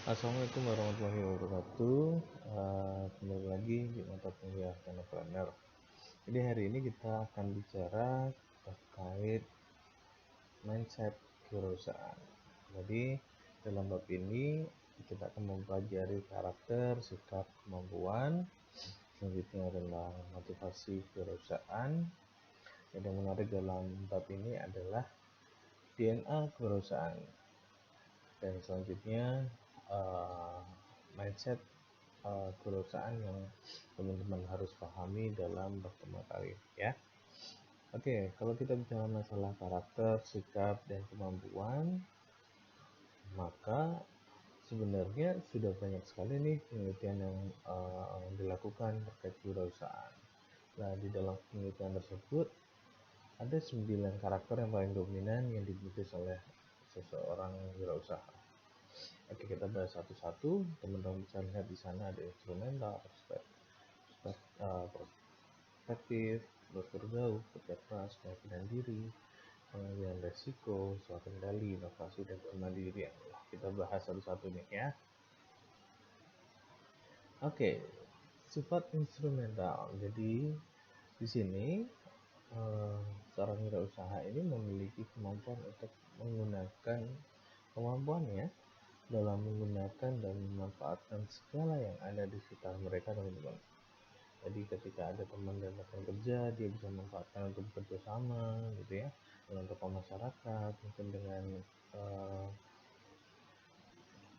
Assalamualaikum warahmatullahi wabarakatuh. Kembali lagi di mata kuliah Entrepreneur. Jadi hari ini kita akan bicara terkait mindset kewirausahaan. Jadi dalam bab ini kita akan mempelajari karakter, sikap, kemampuan. Selanjutnya adalah motivasi kewirausahaan. Yang menarik dalam bab ini adalah DNA kewirausahaan. Dan selanjutnya mindset kewirausahaan yang teman-teman harus pahami dalam pertama kali ya. Oke, kalau kita bicara masalah karakter, sikap, dan kemampuan, maka sebenarnya sudah banyak sekali nih penelitian yang dilakukan terkait kewirausahaan. Nah, di dalam penelitian tersebut ada 9 karakter yang paling dominan yang dimiliki oleh seseorang wirausaha. Oke, kita bahas satu-satu. Teman-teman bisa lihat di sana ada instrumental, perspektif, terus bergaul, kerja keras, keyakinan diri, pengambilan resiko, soal kendali, inovasi, dan kemandirian. Kita bahas satu-satu nih ya. Oke, sifat instrumental. Jadi di sini seorang wirausaha ini memiliki kemampuan untuk menggunakan kemampuannya dalam menggunakan dan memanfaatkan segala yang ada di sekitar mereka, teman-teman. Jadi ketika ada teman dan rekan kerja, dia bisa memanfaatkan untuk bekerja sama gitu ya, dengan tokoh masyarakat, mungkin dengan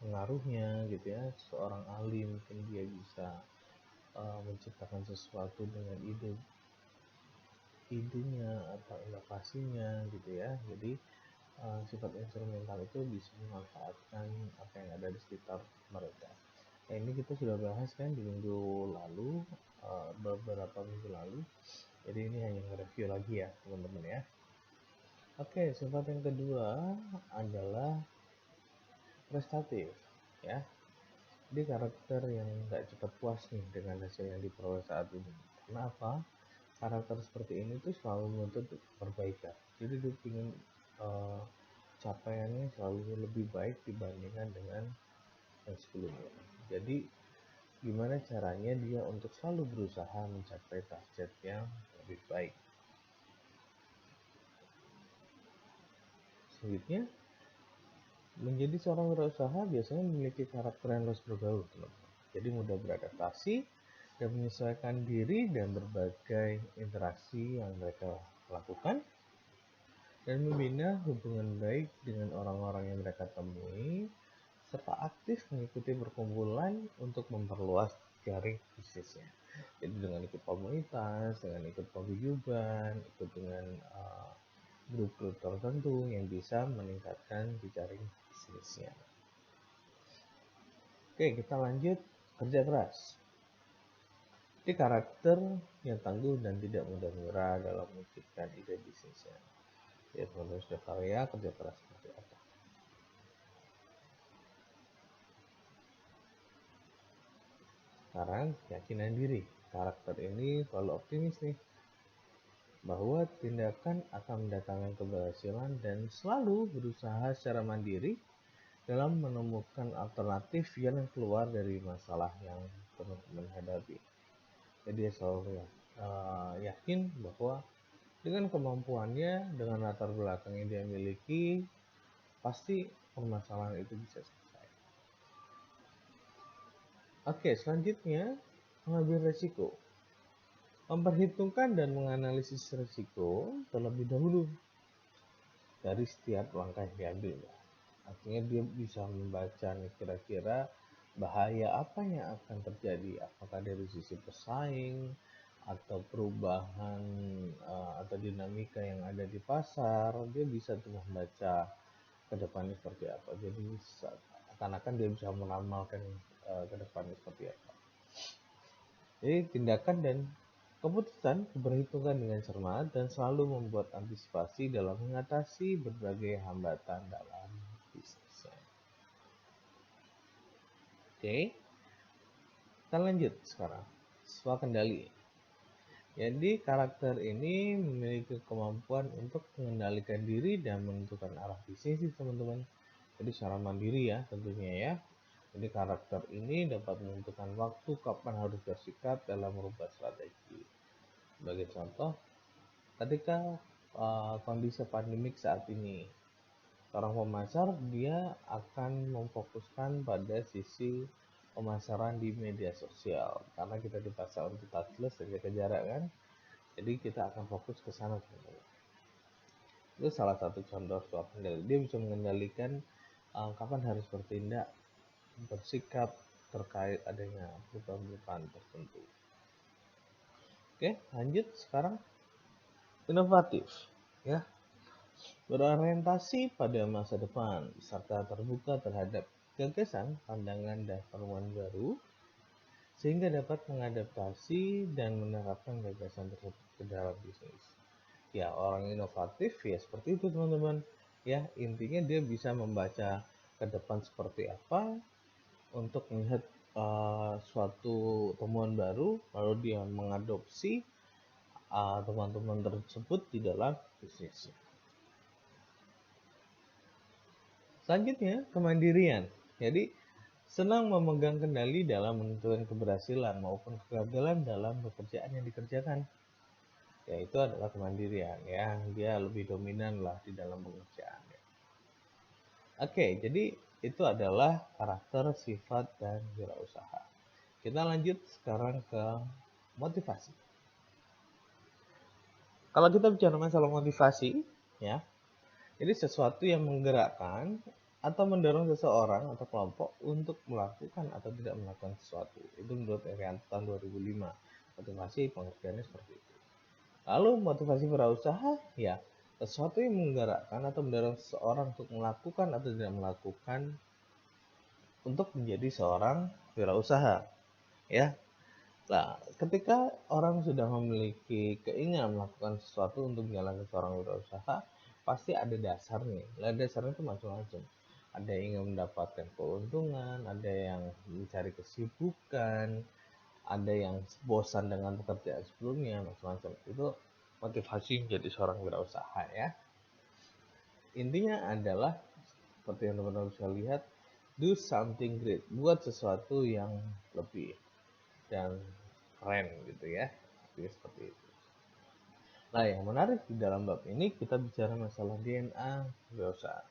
pengaruhnya gitu ya, seorang ahli mungkin dia bisa menciptakan sesuatu dengan idenya atau inovasinya gitu ya. Jadi sifat instrumental itu bisa memanfaatkan apa yang ada di sekitar mereka. Nah, ini kita sudah bahas kan di minggu lalu, beberapa minggu lalu. Jadi ini hanya nge-review lagi ya teman-teman ya. Oke, sifat yang kedua adalah prestatif ya. Dia karakter yang nggak cepat puas nih dengan hasil yang diperoleh saat ini. Kenapa? Karakter seperti ini tuh selalu menuntut perbaikan. Jadi dia ingin capaiannya selalu lebih baik dibandingkan dengan yang sebelumnya. Jadi gimana caranya dia untuk selalu berusaha mencapai target yang lebih baik. Selanjutnya, menjadi seorang wirausaha biasanya memiliki karakter yang harus bergaul, teman-teman. Jadi mudah beradaptasi dan menyesuaikan diri dan berbagai interaksi yang mereka lakukan, dan membina hubungan baik dengan orang-orang yang mereka temui, serta aktif mengikuti perkumpulan untuk memperluas jaring bisnisnya. Jadi dengan ikut komunitas, dengan ikut paguyuban, ikut dengan grup-grup tertentu yang bisa meningkatkan jejaring bisnisnya. Oke, kita lanjut kerja keras. Ini karakter yang tangguh dan tidak mudah menyerah dalam mewujudkan ide bisnisnya. Ya, teman-teman sudah tahu ya kerja keras seperti apa. Sekarang keyakinan diri. Karakter ini selalu optimis nih, bahwa tindakan akan mendatangkan keberhasilan dan selalu berusaha secara mandiri dalam menemukan alternatif yang keluar dari masalah yang teman-teman hadapi. Jadi dia selalu yakin bahwa dengan kemampuannya, dengan latar belakang yang dia miliki, pasti permasalahan itu bisa selesai. Oke, selanjutnya mengambil resiko. Memperhitungkan dan menganalisis risiko terlebih dahulu dari setiap langkah yang diambil. Artinya dia bisa membaca nih kira-kira bahaya apa yang akan terjadi, apakah dari sisi pesaing atau perubahan atau dinamika yang ada di pasar. Dia bisa tuh membaca ke depannya seperti apa. Jadi akan-akan dia bisa meramalkan ke depannya seperti apa. Jadi tindakan dan keputusan diperhitungkan dengan cermat dan selalu membuat antisipasi dalam mengatasi berbagai hambatan dalam bisnisnya. Oke, kita lanjut sekarang. Swakendali. Jadi karakter ini memiliki kemampuan untuk mengendalikan diri dan menentukan arah bisnis, teman-teman. Jadi secara mandiri ya tentunya ya. Jadi karakter ini dapat menentukan waktu kapan harus bersikap dalam merubah strategi. Sebagai contoh, ketika kondisi pandemik saat ini, seorang pemasar dia akan memfokuskan pada sisi pemasaran di media sosial karena kita dipaksa untuk touchless dan jaga jarak kan, jadi kita akan fokus ke sana. Itu salah satu contoh soal kendali. Dia bisa mengendalikan kapan harus bertindak, bersikap terkait adanya perubahan-perubahan tertentu. Oke, lanjut sekarang inovatif, ya, berorientasi pada masa depan serta terbuka terhadap gagasan, pandangan, dan penemuan baru sehingga dapat mengadaptasi dan menerapkan gagasan tersebut ke dalam bisnis. Ya, orang inovatif ya seperti itu teman-teman. Ya, intinya dia bisa membaca ke depan seperti apa untuk melihat suatu temuan baru, lalu dia mengadopsi teman-teman tersebut di dalam bisnis. Selanjutnya, kemandirian. Jadi, senang memegang kendali dalam menentukan keberhasilan maupun kegagalan dalam pekerjaan yang dikerjakan. Yaitu adalah kemandirian, ya. Dia lebih dominan lah di dalam pekerjaan. Oke, jadi itu adalah karakter, sifat, dan wirausaha. Kita lanjut sekarang ke motivasi. Kalau kita bicara masalah motivasi, ya, ini sesuatu yang menggerakkan atau mendorong seseorang atau kelompok untuk melakukan atau tidak melakukan sesuatu. Itu menurut Erianto tahun 2005. Motivasi pengertiannya seperti itu. Lalu motivasi wirausaha, ya, sesuatu yang menggerakkan atau mendorong seseorang untuk melakukan atau tidak melakukan untuk menjadi seorang wirausaha, ya. Nah, ketika orang sudah memiliki keinginan melakukan sesuatu untuk menjalankan seorang wirausaha, pasti ada dasarnya. Nah, dasarnya itu macam-macam. Ada yang ingin mendapatkan keuntungan, ada yang mencari kesibukan, ada yang bosan dengan pekerjaan sebelumnya, macam-macam. Itu motivasi menjadi seorang wirausaha, ya. Intinya adalah seperti yang teman-teman bisa lihat, do something great, buat sesuatu yang lebih dan keren gitu ya. Jadi seperti itu. Nah, yang menarik di dalam bab ini kita bicara masalah DNA kewirausahaan.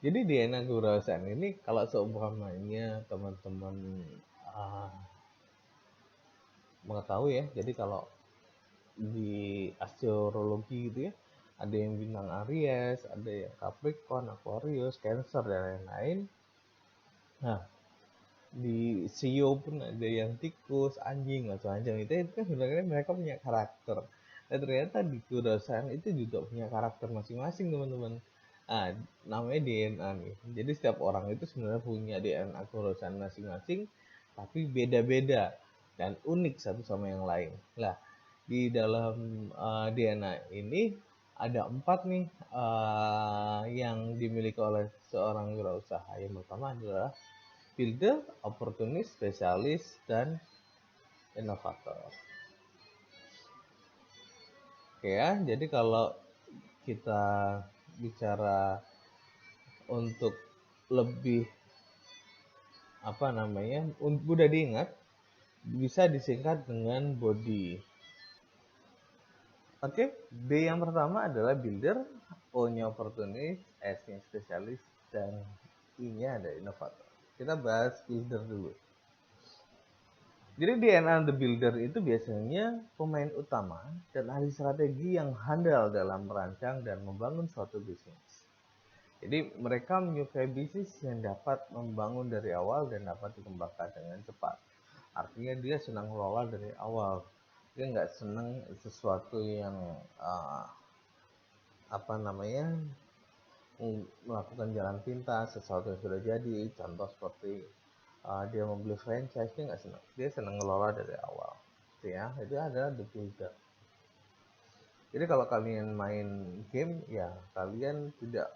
Jadi DNA kewirausahaan ini kalau seumpamanya teman-teman mengetahui ya, jadi kalau di astrologi gitu ya, ada yang bintang Aries, ada yang Capricorn, Aquarius, Cancer, dan lain-lain. Nah, di Sio pun ada yang tikus, anjing, macam-macam. Itu kan sebenarnya mereka punya karakter. Dan ternyata di kewirausahaan itu juga punya karakter masing-masing, teman-teman. Nah, namanya DNA nih. Jadi setiap orang itu sebenarnya punya DNA kewirausahaan masing-masing, tapi beda-beda dan unik satu sama yang lain. Nah, di dalam DNA ini ada 4 nih yang dimiliki oleh seorang wirausaha. Yang pertama adalah builder, oportunis, spesialis, dan inovator. Oke ya, jadi kalau kita bicara untuk lebih mudah diingat, bisa disingkat dengan body. Oke, B yang pertama adalah builder, O-nya oportunis, S-nya spesialis, dan I-nya ada inovator. Kita bahas builder dulu. Jadi DNA The Builder itu biasanya pemain utama dan ahli strategi yang handal dalam merancang dan membangun suatu bisnis. Jadi mereka menyukai bisnis yang dapat membangun dari awal dan dapat dikembangkan dengan cepat. Artinya dia senang mengelola dari awal. Dia nggak senang sesuatu yang melakukan jalan pintas, sesuatu yang sudah jadi. Contoh seperti dia membeli franchise, dia nggak senang, dia senang ngelola dari awal, ya. Itu adalah the builder. Jadi kalau kalian main game, ya kalian tidak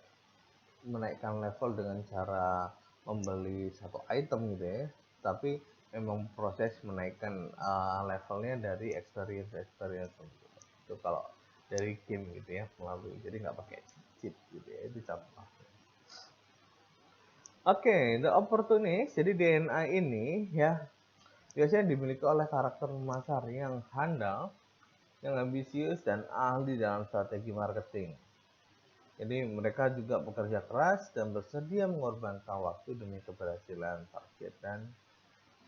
menaikkan level dengan cara membeli satu item gitu ya, tapi memang proses menaikkan levelnya dari experience itu kalau dari game gitu ya, melalui, jadi nggak pakai cheat gitu ya, itu contoh. Oke, the opportunist. Jadi DNA ini ya biasanya dimiliki oleh karakter pemasar yang handal, yang ambisius dan ahli dalam strategi marketing. Jadi mereka juga bekerja keras dan bersedia mengorbankan waktu demi keberhasilan target dan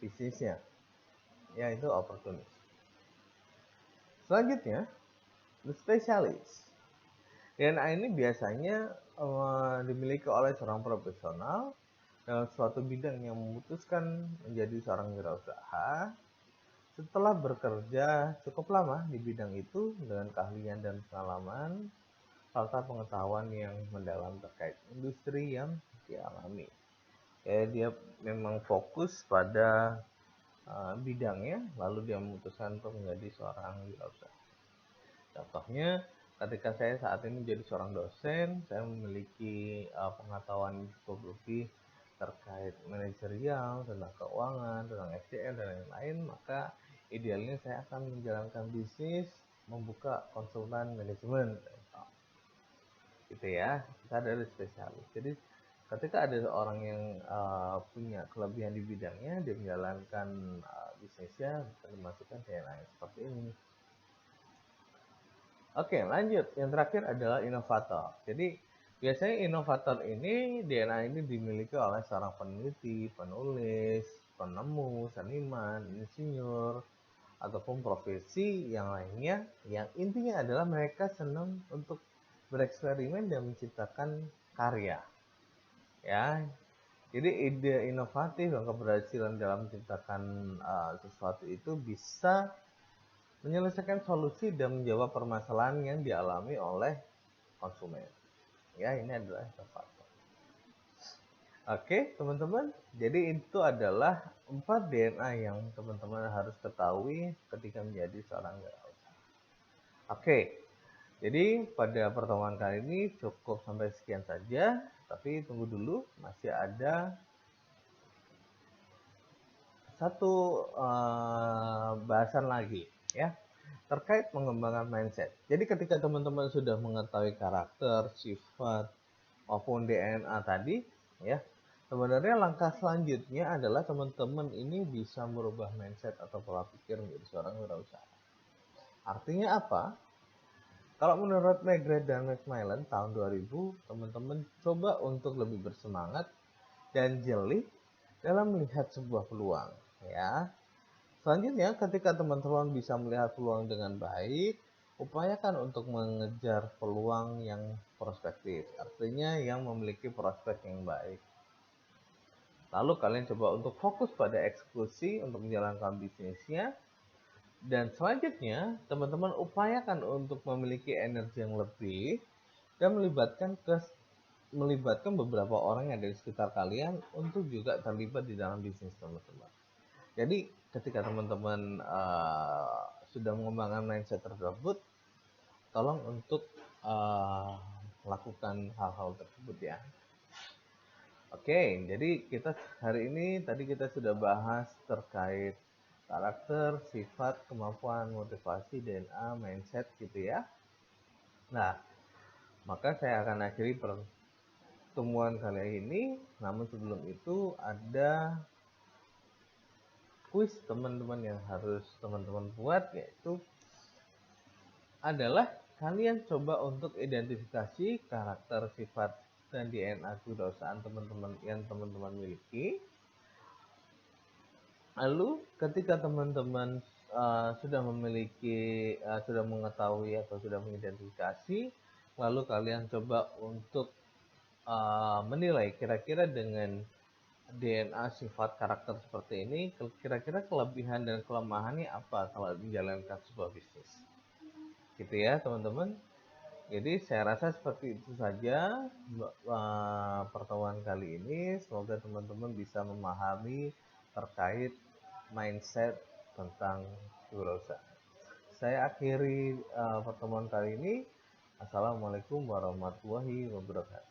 bisnisnya. Ya, itu opportunist. Selanjutnya, the specialist. DNA ini biasanya dimiliki oleh seorang profesional dalam suatu bidang yang memutuskan menjadi seorang wirausaha setelah bekerja cukup lama di bidang itu dengan keahlian dan pengalaman serta pengetahuan yang mendalam terkait industri yang dialami. Ya, dia memang fokus pada bidangnya, lalu dia memutuskan untuk menjadi seorang wirausaha. Contohnya, ketika saya saat ini menjadi seorang dosen, saya memiliki pengetahuan cukup lebih terkait manajerial, tentang keuangan, tentang SDM, dan lain-lain, maka idealnya saya akan menjalankan bisnis, membuka konsultan manajemen, gitu ya. Kita ada spesialis. Jadi ketika ada orang yang punya kelebihan di bidangnya, dia menjalankan bisnisnya, bisa dimasukkan DNA seperti ini. Oke, lanjut. Yang terakhir adalah inovator. Jadi, biasanya inovator ini, DNA ini dimiliki oleh seorang peneliti, penulis, penemu, seniman, insinyur, ataupun profesi yang lainnya, yang intinya adalah mereka senang untuk bereksperimen dan menciptakan karya. Ya, jadi ide inovatif dan keberhasilan dalam menciptakan sesuatu itu bisa menyelesaikan solusi dan menjawab permasalahan yang dialami oleh konsumen. Ya, ini adalah faktor. Oke, teman-teman. Jadi itu adalah 4 DNA yang teman-teman harus ketahui ketika menjadi seorang wirausaha. Oke. Jadi pada pertemuan kali ini cukup sampai sekian saja, tapi tunggu dulu, masih ada satu bahasan lagi ya, terkait mengembangkan mindset. Jadi ketika teman-teman sudah mengetahui karakter, sifat, maupun DNA tadi, ya, sebenarnya langkah selanjutnya adalah teman-teman ini bisa merubah mindset atau pola pikir menjadi seorang wirausaha. Artinya apa? Kalau menurut McGrath dan Macmillan tahun 2000, teman-teman coba untuk lebih bersemangat dan jeli dalam melihat sebuah peluang, ya. Selanjutnya, ketika teman-teman bisa melihat peluang dengan baik, upayakan untuk mengejar peluang yang prospektif, artinya yang memiliki prospek yang baik. Lalu kalian coba untuk fokus pada eksekusi untuk menjalankan bisnisnya. Dan selanjutnya, teman-teman upayakan untuk memiliki energi yang lebih dan melibatkan beberapa orang yang ada di sekitar kalian untuk juga terlibat di dalam bisnis teman-teman. Jadi ketika teman-teman sudah mengembangkan mindset tersebut, tolong untuk melakukan hal-hal tersebut ya. Oke, jadi kita hari ini tadi kita sudah bahas terkait karakter, sifat, kemampuan, motivasi, DNA, mindset gitu ya. Nah, maka saya akan akhiri pertemuan kali ini. Namun sebelum itu ada kuis teman-teman yang harus teman-teman buat, yaitu adalah kalian coba untuk identifikasi karakter, sifat, dan DNA kewirausahaan teman-teman yang teman-teman miliki. Lalu ketika teman-teman sudah memiliki, sudah mengetahui atau sudah mengidentifikasi, lalu kalian coba untuk menilai kira-kira dengan DNA, sifat, karakter seperti ini, kira-kira kelebihan dan kelemahannya apa kalau menjalankan sebuah bisnis. Gitu ya teman-teman. Jadi saya rasa seperti itu saja pertemuan kali ini. Semoga teman-teman bisa memahami terkait mindset tentang wirausaha. Saya akhiri pertemuan kali ini. Assalamualaikum warahmatullahi wabarakatuh.